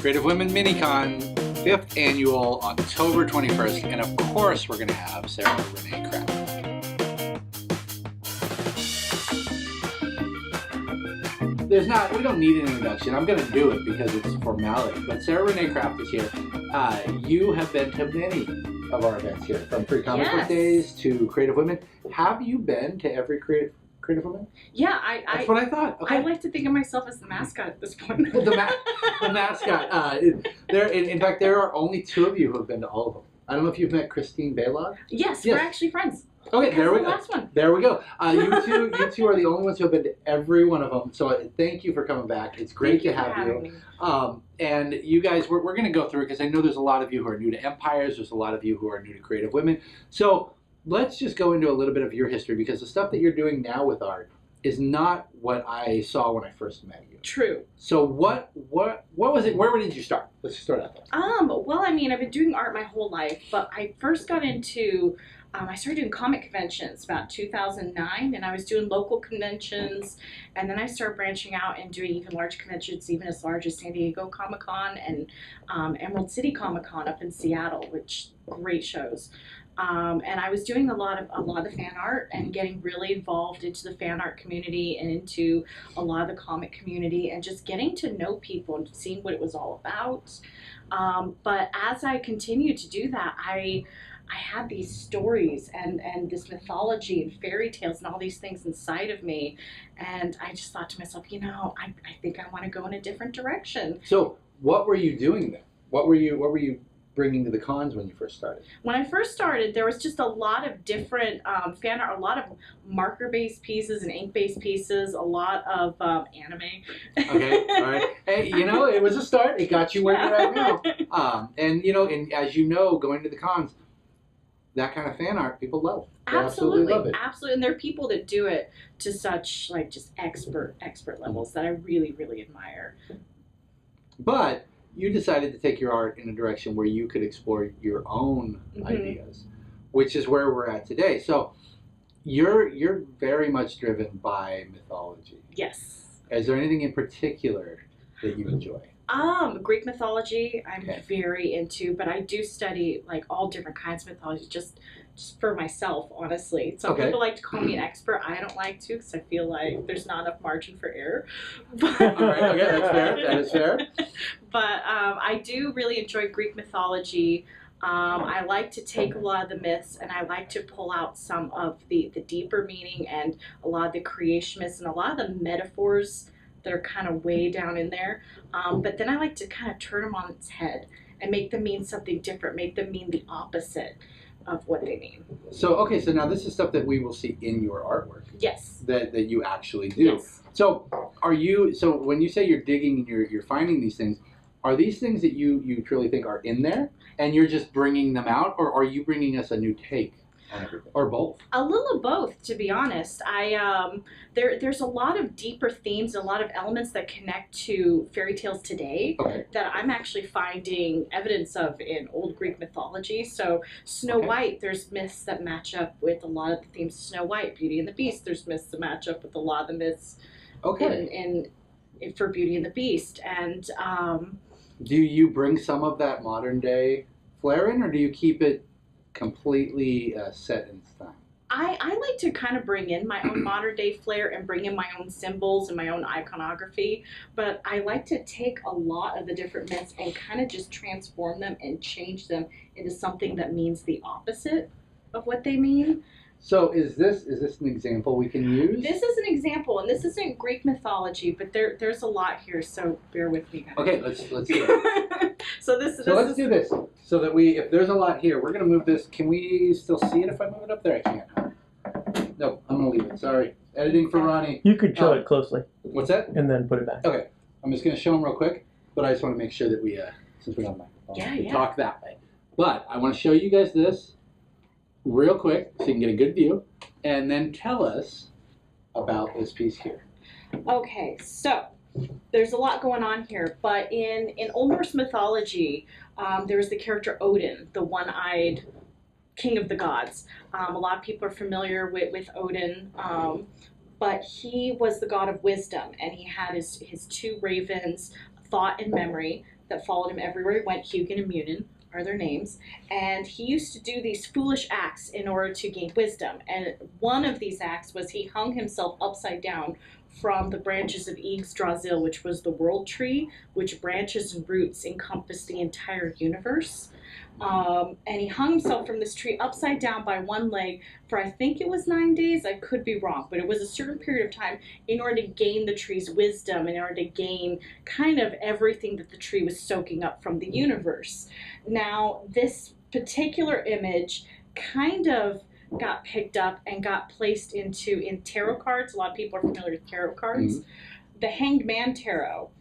Creative Women Minicon, 5th annual, October 21st, and of course we're going to have Sarah Rene Kraft. We don't need an introduction. I'm going to do it because it's formality, but Sarah Rene Kraft is here. You have been to many of our events here, from pre-comic book days to Creative Women. Have you been to every Creative Women? Yeah, That's what I thought. Okay. I like to think of myself as the mascot at this point. the mascot. In fact, there are only 2 of you who have been to all of them. I don't know if you've met Christine Baylog. Yes, we're actually friends. Okay, there we go. Last one. There we go. You two are the only ones who have been to every one of them. So thank you for coming back. It's great to have you. And you guys, we're going to go through it because I know there's a lot of you who are new to Empires. There's a lot of you who are new to Creative Women. So let's just go into a little bit of your history, because the stuff that you're doing now with art is not what I saw when I first met you. True. So what was it? Where did you start? Let's just start out there. Well, I mean, I've been doing art my whole life, but I first got into I started doing comic conventions about 2009, and I was doing local conventions, and then I started branching out and doing even large conventions, even as large as San Diego Comic-Con and Emerald City Comic-Con up in Seattle, which great shows. And I was doing a lot of the fan art and getting really involved into the fan art community and into a lot of the comic community and just getting to know people and seeing what it was all about. But as I continued to do that, I had these stories and this mythology and fairy tales and all these things inside of me, and I just thought to myself, I think I want to go in a different direction. So what were you doing then? What were you bringing to the cons when you first started? When I first started, there was just a lot of different fan art, a lot of marker-based pieces and ink-based pieces, a lot of anime. Okay, all right. Hey, it was a start. It got you where you're at now. And as you know, going to the cons, that kind of fan art people love. They absolutely love it. Absolutely. And there are people that do it to such just expert levels that I really, really admire. But you decided to take your art in a direction where you could explore your own ideas, which is where we're at today. So you're very much driven by mythology. Yes. Is there anything in particular that you enjoy? Greek mythology I'm very into, but I do study all different kinds of mythology just for myself, honestly. Some people like to call me an expert. I don't like to, because I feel like there's not enough margin for error. All right, okay, that's fair. That is fair. But I do really enjoy Greek mythology. I like to take a lot of the myths, and I like to pull out some of the deeper meaning and a lot of the creation myths and a lot of the metaphors that are kind of way down in there. But then I like to kind of turn them on its head and make them mean something different, make them mean the opposite of what they mean. So now this is stuff that we will see in your artwork. Yes. That you actually do. Yes. So when you say you're digging and you're finding these things, are these things that you truly think are in there and you're just bringing them out, or are you bringing us a new take on everything, or both? A little of both, to be honest. There's a lot of deeper themes, a lot of elements that connect to fairy tales today that I'm actually finding evidence of in old Greek mythology. So Snow White, there's myths that match up with a lot of the themes of Snow White. Beauty and the Beast, there's myths that match up with a lot of the myths in for Beauty and the Beast. And do you bring some of that modern day flair in, or do you keep it completely set in stone? I like to kind of bring in my own modern day flair and bring in my own symbols and my own iconography, but I like to take a lot of the different myths and kind of just transform them and change them into something that means the opposite of what they mean. So is this an example we can use? This is an example, and this isn't Greek mythology, but there's a lot here, so bear with me, guys. Okay, let's do it. Let's do this so that if there's a lot here, we're gonna move this. Can we still see it if I move it up there? I can't. No, I'm gonna leave it. Sorry, editing for Ronnie. You could show it closely. What's that? And then put it back. Okay, I'm just gonna show them real quick, but I just want to make sure that we, since we're on microphone, we talk that way. But I want to show you guys this real quick so you can get a good view, and then tell us about this piece here. Okay, so there's a lot going on here, but in Old Norse mythology, there's the character Odin, the one-eyed king of the gods. A lot of people are familiar with Odin, but he was the god of wisdom, and he had his 2 ravens, Thought and Memory, that followed him everywhere he went. Hugin and Munin are their names. And he used to do these foolish acts in order to gain wisdom. And one of these acts was he hung himself upside down from the branches of Yggdrasil, which was the world tree, which branches and roots encompass the entire universe. And he hung himself from this tree upside down by one leg for, I think it was 9 days. I could be wrong, but it was a certain period of time in order to gain the tree's wisdom, in order to gain kind of everything that the tree was soaking up from the universe. Now, this particular image kind of got picked up and got placed in tarot cards. A lot of people are familiar with tarot cards. Mm-hmm. The Hanged Man Tarot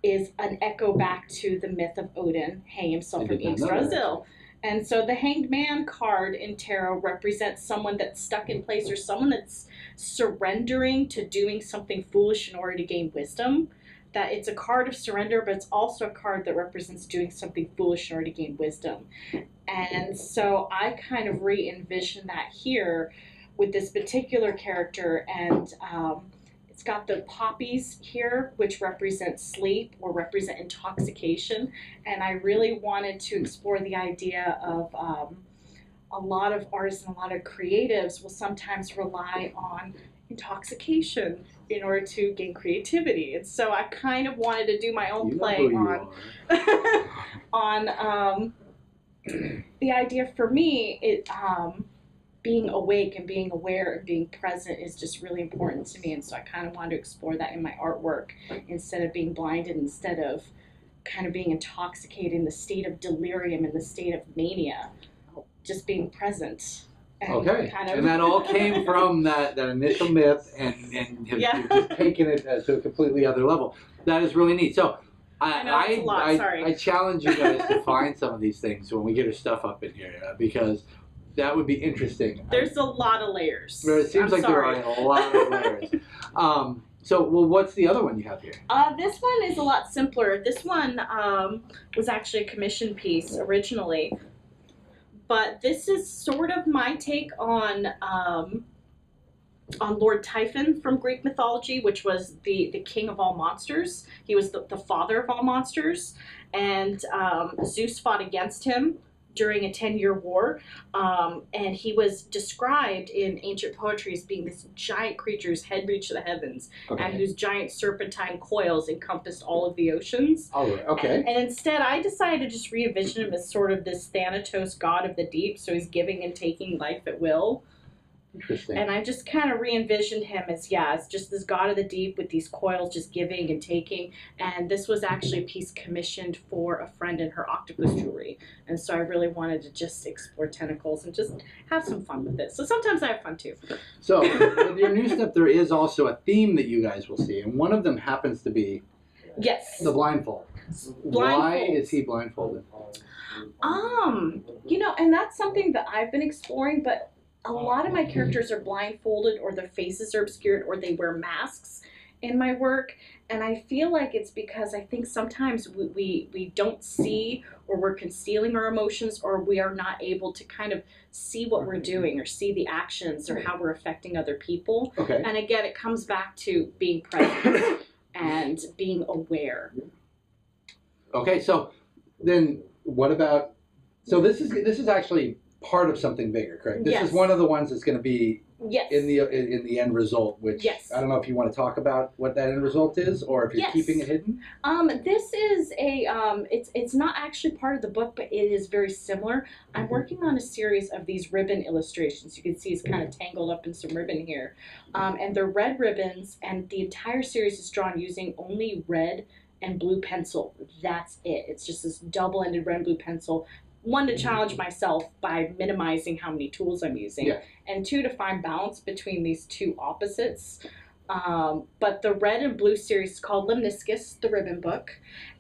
is an echo back to the myth of Odin hanging himself from Yggdrasil. And so the Hanged Man card in tarot represents someone that's stuck in place, or someone that's surrendering to doing something foolish in order to gain wisdom. That it's a card of surrender, but it's also a card that represents doing something foolish in order to gain wisdom. And so I kind of re-envision that here with this particular character, and it's got the poppies here, which represent sleep or represent intoxication. And I really wanted to explore the idea of a lot of artists and a lot of creatives will sometimes rely on intoxication in order to gain creativity. And so I kind of wanted to do my own play on the idea. For me, being awake and being aware and being present is just really important to me. And so I kind of wanted to explore that in my artwork, instead of being blinded, instead of kind of being intoxicated in the state of delirium, in the state of mania, just being present. And and that all came from that initial myth, and you've just taken it to a completely other level. That is really neat. So I challenge you guys to find some of these things when we get our stuff up in here, because that would be interesting. There's a lot of layers. It seems like there are a lot of layers. So, what's the other one you have here? This one is a lot simpler. This one was actually a commission piece originally. But this is sort of my take on Lord Typhon from Greek mythology, which was the king of all monsters. He was the father of all monsters, and Zeus fought against him during a 10-year war, and he was described in ancient poetry as being this giant creature whose head reached the heavens, and whose giant serpentine coils encompassed all of the oceans. All right, and instead I decided to just re-envision him as sort of this Thanatos, god of the deep, so he's giving and taking life at will. Interesting. And I just kind of re-envisioned him as just this god of the deep with these coils just giving and taking. And this was actually a piece commissioned for a friend in her octopus jewelry. And so I really wanted to just explore tentacles and just have some fun with it. So sometimes I have fun too. So with your new stuff, there is also a theme that you guys will see. And one of them happens to be the blindfold. Why is he blindfolded? And that's something that I've been exploring, but a lot of my characters are blindfolded, or their faces are obscured, or they wear masks in my work. And I feel like it's because I think sometimes we don't see, or we're concealing our emotions, or we are not able to kind of see what we're doing, or see the actions, or how we're affecting other people. And again, it comes back to being present and being aware. So then what about, so this is actually part of something bigger, correct? This is one of the ones that's going to be in the end result, which I don't know if you want to talk about what that end result is, or if you're keeping it hidden. This is a it's not actually part of the book, but it is very similar. I'm working on a series of these ribbon illustrations. You can see it's kind of tangled up in some ribbon here, and they're red ribbons, and the entire series is drawn using only red and blue pencil. That's it. It's just this double-ended red and blue pencil. One, to challenge myself by minimizing how many tools I'm using, and two, to find balance between these two opposites. But the red and blue series is called Lemiscus, the ribbon book,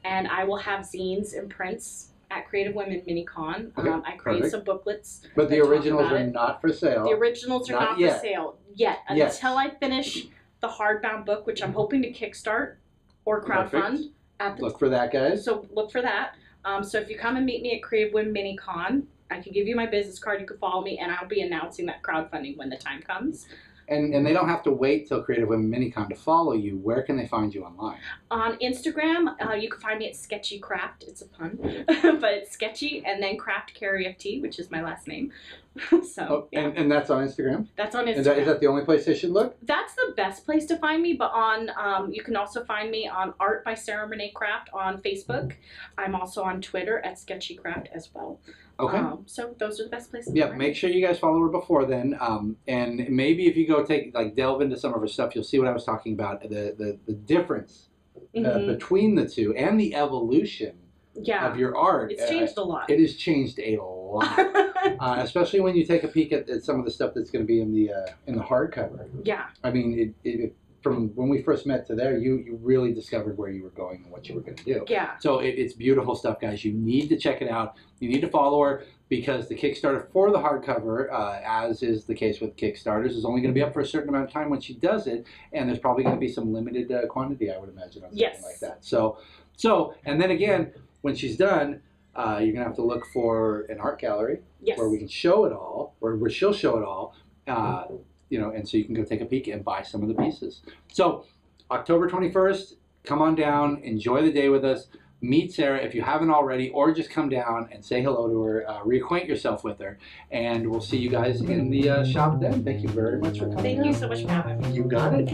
and I will have zines and prints at Creative Women Mini-Con. I create some booklets. But the originals are not for sale. The originals are not for sale yet, until I finish the hardbound book, which I'm hoping to kickstart or crowdfund. Look for that, guys. So look for that. So if you come and meet me at Creative Women Mini-Con, I can give you my business card, you can follow me, and I'll be announcing that crowdfunding when the time comes. And they don't have to wait till Creative Women Minicon to follow you. Where can they find you online? On Instagram, you can find me at Sketchy Kraft. It's a pun, but it's Sketchy, and then Kraft KRFT, which is my last name. So, yeah. And that's on Instagram? That's on Instagram. Is that the only place they should look? That's the best place to find me, but on you can also find me on Art by Sarah Rene Kraft on Facebook. I'm also on Twitter at Sketchy Kraft as well. Okay. So those are the best places. Yeah, make sure you guys follow her before then, and maybe if you go delve into some of her stuff, you'll see what I was talking about, the difference between the two and the evolution of your art. It's changed a lot. It has changed a lot, especially when you take a peek at some of the stuff that's going to be in the hardcover. Yeah. I mean, from when we first met to there, you really discovered where you were going and what you were going to do. Yeah. So it's beautiful stuff, guys. You need to check it out. You need to follow her because the Kickstarter for the hardcover, as is the case with Kickstarters, is only going to be up for a certain amount of time when she does it, and there's probably going to be some limited quantity, I would imagine, on something like that. So, and then again, when she's done, you're going to have to look for an art gallery where we can show it all, or where she'll show it all. And so you can go take a peek and buy some of the pieces. So October 21st, come on down, enjoy the day with us, meet Sarah if you haven't already, or just come down and say hello to her, reacquaint yourself with her, and we'll see you guys in the shop then. Thank you very much for coming. Thank you so much for having me. You got it.